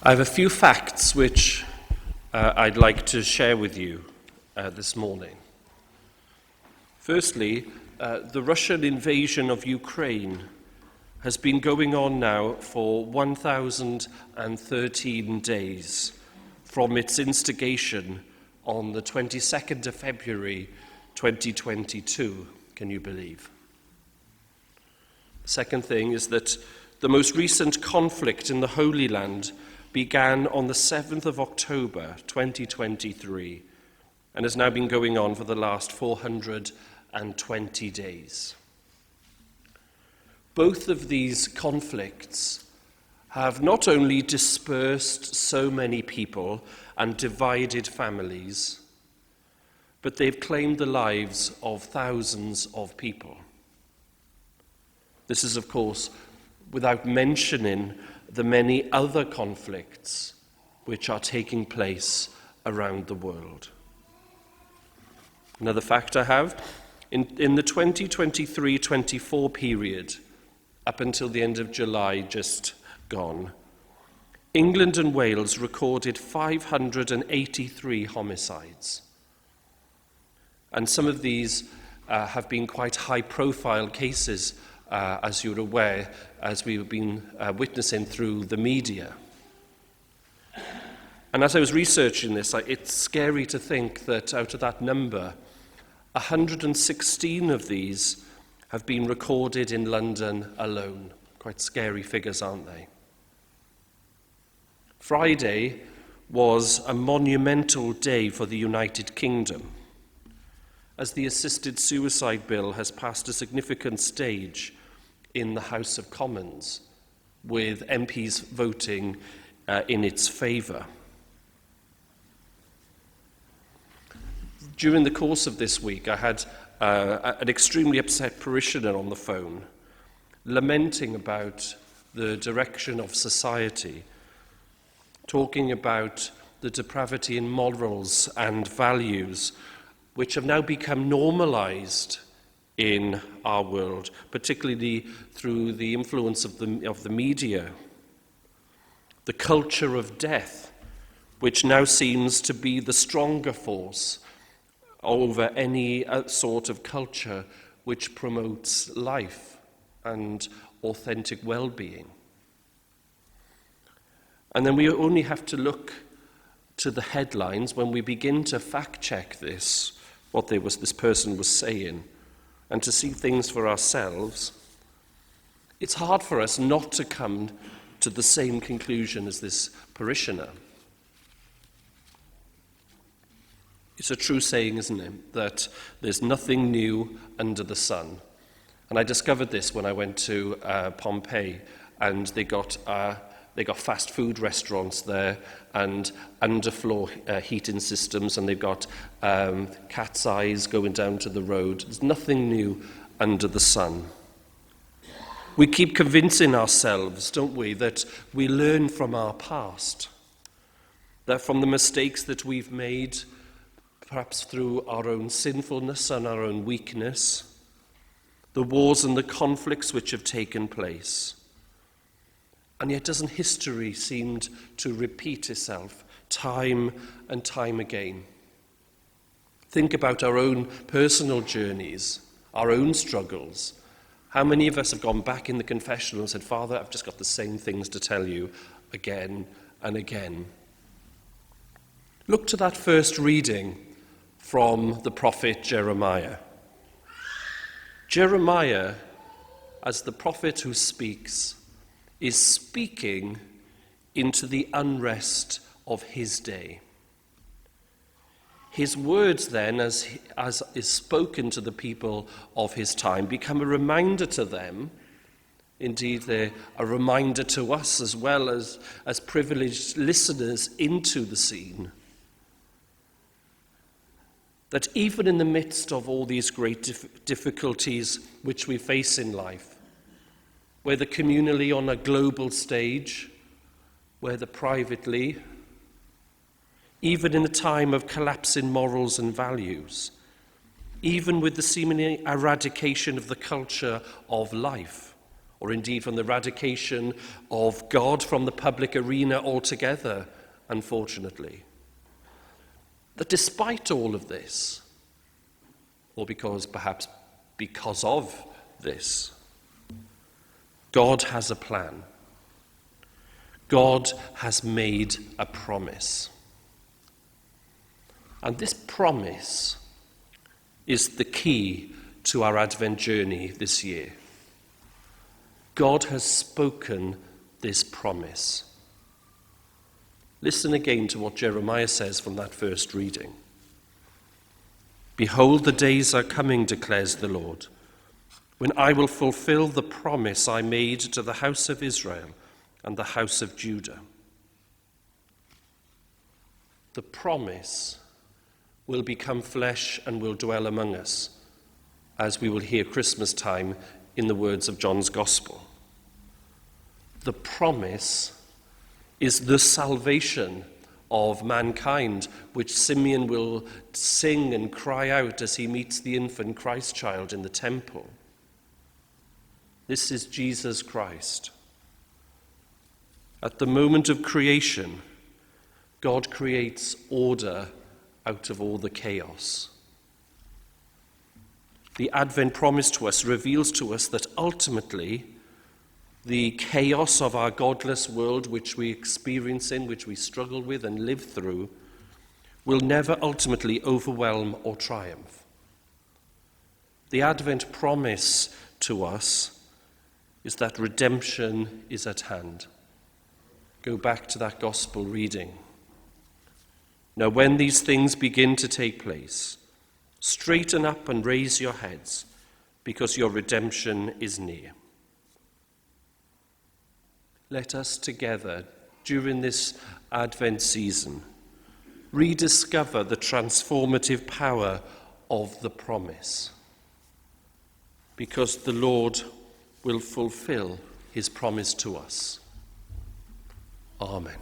I have a few facts which I'd like to share with you this morning. Firstly, the Russian invasion of Ukraine has been going on now for 1,013 days from its instigation on the 22nd of February 2022. Can you believe? The second thing is that the most recent conflict in the Holy Land began on the 7th of October 2023 and has now been going on for the last 420 days. Both of these conflicts have not only dispersed so many people and divided families, but they've claimed the lives of thousands of people. This is, of course, without mentioning the many other conflicts which are taking place around the world. Another fact I have, in the 2023-24 period, up until the end of July just gone, England and Wales recorded 583 homicides. And some of these have been quite high-profile cases, as you're aware, as we've been witnessing through the media. And as I was researching this, it's scary to think that out of that number, 116 of these have been recorded in London alone. Quite scary figures, aren't they? Friday was a monumental day for the United Kingdom, as the assisted suicide bill has passed a significant stage in the House of Commons, with MPs voting in its favour. During the course of this week, I had an extremely upset parishioner on the phone, lamenting about the direction of society, talking about the depravity in morals and values which have now become normalised in our world, particularly through the influence of the media. The culture of death, which now seems to be the stronger force over any sort of culture which promotes life and authentic well-being. And then we only have to look to the headlines when we begin to fact-check this, what this person was saying, and to see things for ourselves. It's hard for us not to come to the same conclusion as this parishioner. It's a true saying, isn't it, that there's nothing new under the sun. And I discovered this when I went to Pompeii, and they got fast food restaurants there and underfloor heating systems, and they've got cat's eyes going down to the road. There's nothing new under the sun. We keep convincing ourselves, don't we, that we learn from our past, that from the mistakes that we've made, perhaps through our own sinfulness and our own weakness, the wars and the conflicts which have taken place. And yet doesn't history seem to repeat itself time and time again? Think about our own personal journeys, our own struggles. How many of us have gone back in the confessional and said, Father, I've just got the same things to tell you again and again? Look to that first reading from the prophet Jeremiah. Jeremiah, as the prophet who speaks, is speaking into the unrest of his day. His words then, as is spoken to the people of his time, become a reminder to them. Indeed, they're a reminder to us as well as privileged listeners into the scene. That even in the midst of all these great difficulties which we face in life, whether communally on a global stage, whether privately, even in a time of collapse in morals and values, even with the seeming eradication of the culture of life, or indeed from the eradication of God from the public arena altogether, unfortunately. That despite all of this, or perhaps because of this, God has a plan. God has made a promise. And this promise is the key to our Advent journey this year. God has spoken this promise. Listen again to what Jeremiah says from that first reading. "Behold, the days are coming, declares the Lord, when I will fulfill the promise I made to the house of Israel and the house of Judah." The promise will become flesh and will dwell among us, as we will hear Christmas time in the words of John's Gospel. The promise is the salvation of mankind, which Simeon will sing and cry out as he meets the infant Christ child in the temple. This is Jesus Christ. At the moment of creation, God creates order out of all the chaos. The Advent promise to us reveals to us that ultimately the chaos of our godless world, which we experience in, which we struggle with and live through, will never ultimately overwhelm or triumph. The Advent promise to us is that redemption is at hand. Go back to that gospel reading. Now, when these things begin to take place, straighten up and raise your heads, because your redemption is near. Let us together, during this Advent season, rediscover the transformative power of the promise, because the Lord will fulfill his promise to us. Amen.